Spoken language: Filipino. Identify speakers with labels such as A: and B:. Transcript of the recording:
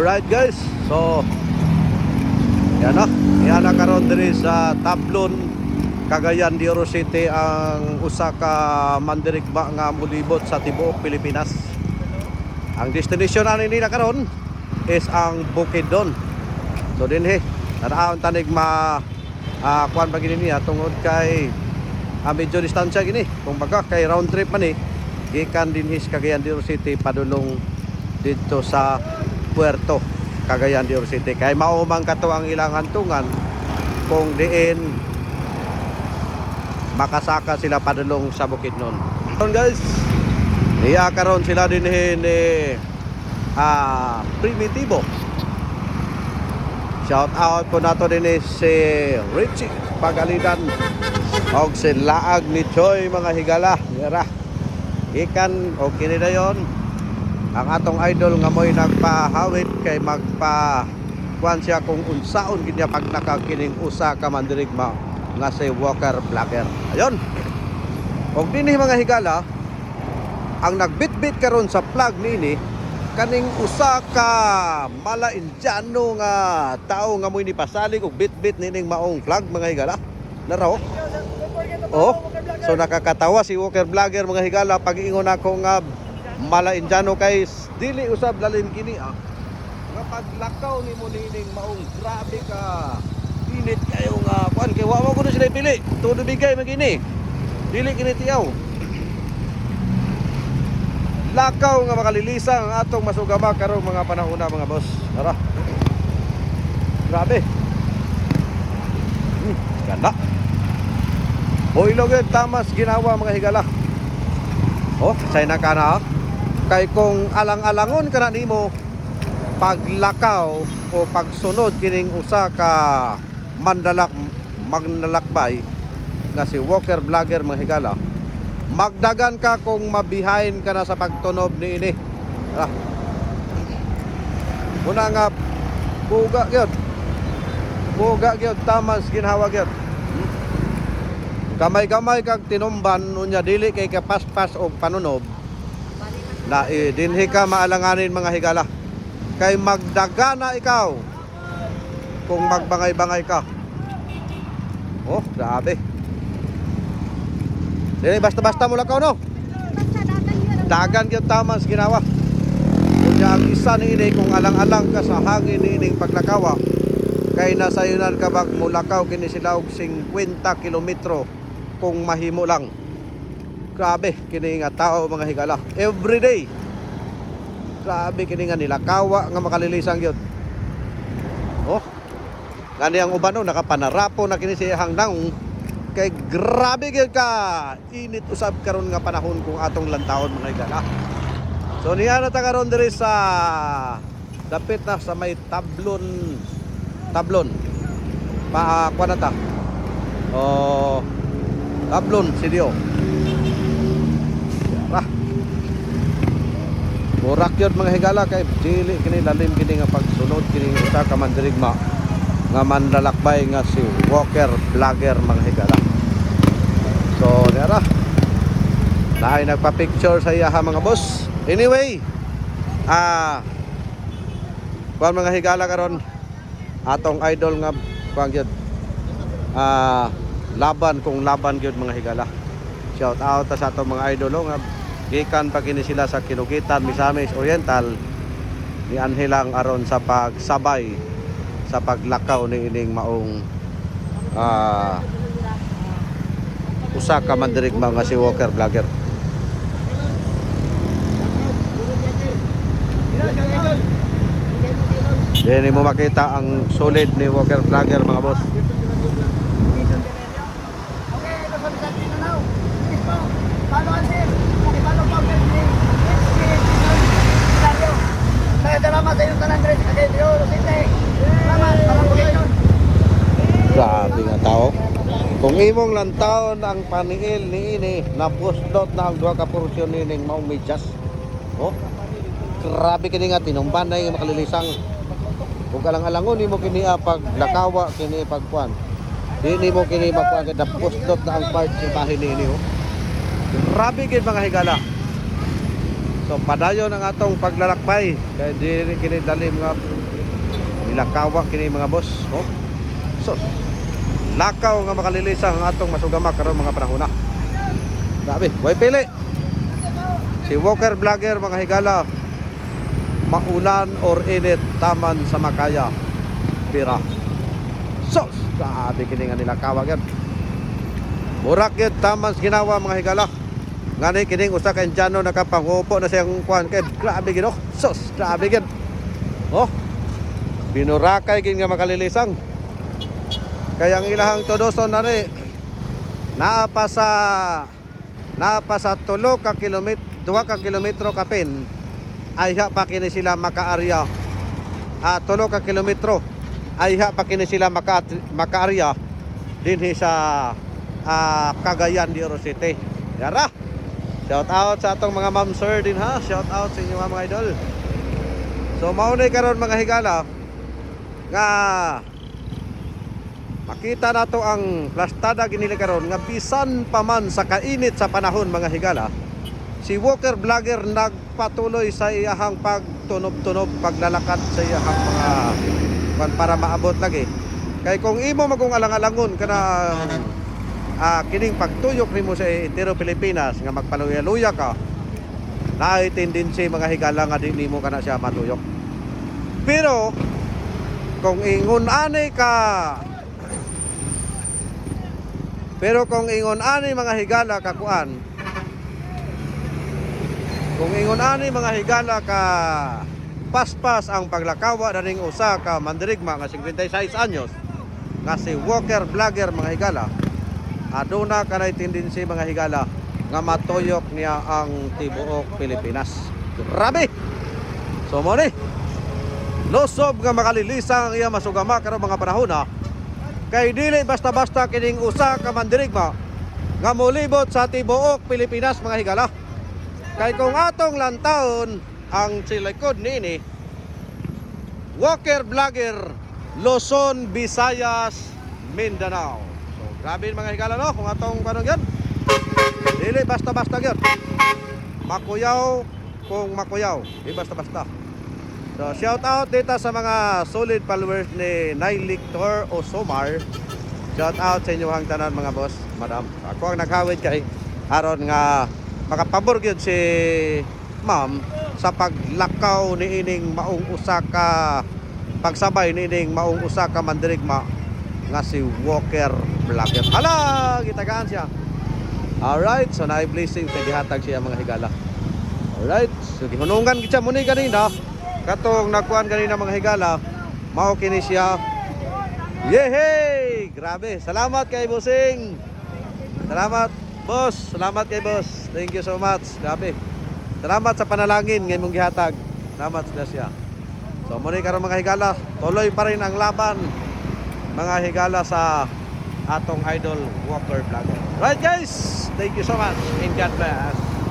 A: Alright guys, so yan na karon diri sa Tablon, Cagayan de Oro City ang usa ka mandirigma nga mulibot sa tibuok Pilipinas. Ang destination ani nila karon is ang Bukidnon. So dinhi naraon tanig kuan pa gini niya tungod kay medyo distansya gini. Kung baga kay round trip man gikan dinhi sa Cagayan de Oro City padulong dito sa Puerto Cagayan de Oro City. Kay maumang kato ang ilang hantungan kung diin makasaka sila padulong sa Bukidnon. So guys, iya karon sila din ni Primitivo. Shout out po nato din si Richie Pagalidan og si Laag ni Choy mga higala. Yara ikan o kinidayon ang atong idol nga mo'y nagpahawid kay magpa-kuan siya kung unsaon gid niya pag nakakining usa ka mandirigma nga si Walker Vlogger. Ayon. Og dinhi mga higala, ang nagbitbit karon sa plug nini kaning usa ka mala-Indiano nga tao nga mo'y nipasalig og bitbit nining maong plug mga higala. Naraw. Oh, so nakakatawa si Walker Vlogger mga higala pag ingon ako nga mala-Indiano kay dili usab lalim kini nga paglakaw nimo nining maong grabe ka init kayo nga kuan kay wa mo kuno sila pili tudo bigay magini dili kini tiyaw lakaw nga makalilisang ang atong masugama karong mga panahon mga boss. Tara, grabe ganda Boylog tamas ginawa mga higala. Oh, say na kana kay kung alang-alangon ka na nimo paglakaw o pagsunod kining usa ka magnalakbay nga si Walker Vlogger mga higala, magdagan ka kung mabihain ka na sa pagtunob niini. Una nga buga gyud tamas ginhawa gyud. Gamay-gamay kag tinumban unya dili kay kapaspas og panunob na dinhi ka maalanganin mga higala kay magdagana ikaw kung magbangay-bangay ka. Oh, grabe. Dili basta-basta mo lakaw no. Dagan gyud tamas ginawa. Unya ang isa niini kung alang-alang ka sa hangin niining paglakawa kay nasayunan ka bag mulakaw kini sila og 50 kilometro kung mahimo lang. Grabe kini nga tao mga higala everyday. Grabe kini nga nilakawa nga makalilisang gyud. Oh, gani ang uban nakapanarapo na kini siyang daong kay grabe gyud ka init usab karon nga panahon kung atong lantawon mga higala. So niya na ta karon diri sa dapit na sa may Tablon kuan na ta. Oh, Tablon City. Murak yun mga higala kay dili kini lalim kini nga pagsunod kini usa ka mandirigma nga manlalakbay nga si Walker Vlogger mga higala. So nara naay nagpa-picture sa iya mga boss. Anyway, kuan mga higala karon atong idol nga kuan gyud laban gyud mga higala. Shout out sa atong mga idol nga gikan pa kini sila sa Kinukitan, Misamis Oriental ni anhilang aron sa pagsabay sa paglakaw ni ining maong usa ka mandirigma nga si Walker Vlogger. Dili mo makita ang solid ni Walker Vlogger mga boss. Grabe nga tao. Kung imong lantaon ang paniil niini napusdot na ang duha ka porsyon nining maong medyas. Oh, grabe kini nga tinumban na yung makalilisang. Kung alang-alangon nimo kini paglakawa kini pagkuan. Dili mo kini makuha kay napusdot na ang part sa bahin niini. Oh, grabe gid mga higala. So padayon ang atong paglalakbay kay diri kini dali mga nilakawa kini mga boss. Oh. So lakaw nga makalilisa ang atong masugama karon mga panahon na. Grabe, way pili. Si Walker Vlogger mga higala. Maulan or init taman sa makaya. Pira. So, grabe kini nga nilakawa gyud. Murak gyud taman sa ginawa mga higala. Ngani kining usa ka Indiano nakapangupo na siyang kuan kay grabe gid oh. Sus, grabe gid. Oh. Binurakay gid nga makalilisang. Kaya ang ilahang tudoson na rin naapa sa 2 ka kilometro kapin ay ha pa kini sila makaarya. 3 ka kilometro ay ha pa kini sila makaarya dinhi sa Cagayan de Oro City. Yara. Shout out sa atong mga ma'am sir din ha. Shout out sa inyo mga idol. So maunay karon mga higala nga makita nato ang plastada ginili karon nga bisan pa man sa kainit sa panahon mga higala, si Walker Vlogger nagpatuloy sa iyahang pagtunob-tunob, paglalakad sa iyahang mga para maabot lagi. Kay kung imo magong alang-alangon kana kining pagtuyok nimo sa entero Pilipinas nga magpaluya-luya ka, naay tendency mga higala nga di nimo kana siya matuyok. Pero kung ingon ani mga higala kakuan, kung ingon ani mga higala ka paspas ang paglakawa daring usa ka mandirigma nga 56 anyos nga si Walker Vlogger mga higala, aduna kanay tendency mga higala nga matuyok niya ang tibuok Pilipinas. Grabe. So mo ni losob nga makalilisa ang iya masugama karon mga panahon na kay dili basta-basta kining usa ka mandirigma nga molibot sa tibuok Pilipinas mga higala. Kay kung atong lantawon ang silikod nini Walker Vlogger, Luzon, Visayas, Mindanao. So grabe mga higala no kung atong kanong yan. Dili basta-basta gyud. Makuyaw kung makuyaw, di basta-basta. So shout out dito sa mga solid followers ni Nailictor o Somar. Shout out sa inyo hang tanan mga boss, madam. Ako ang naghawid kay aron nga makapabor gyud si ma'am sa paglakaw ni ining maong usa ka pagsabay ni ining maong usa ka mandirigma nga si Walker Vlogger. Hala, gitagaan siya. Alright, so naay blessing kay gihatag siya mga higala. Alright, so gihunungan gid siya muni kanina. Katong nakuan kanina mga higala, mao kini siya. Yehey! Grabe. Salamat kay Bossing. Salamat, boss. Salamat kay boss. Thank you so much. Grabe. Salamat sa panalangin ngay mong gihatag. Salamat sa siya. So muni karon mga higala, tuloy pa rin ang laban mga higala sa atong idol Walker Vlogger. Right guys, thank you so much and God bless.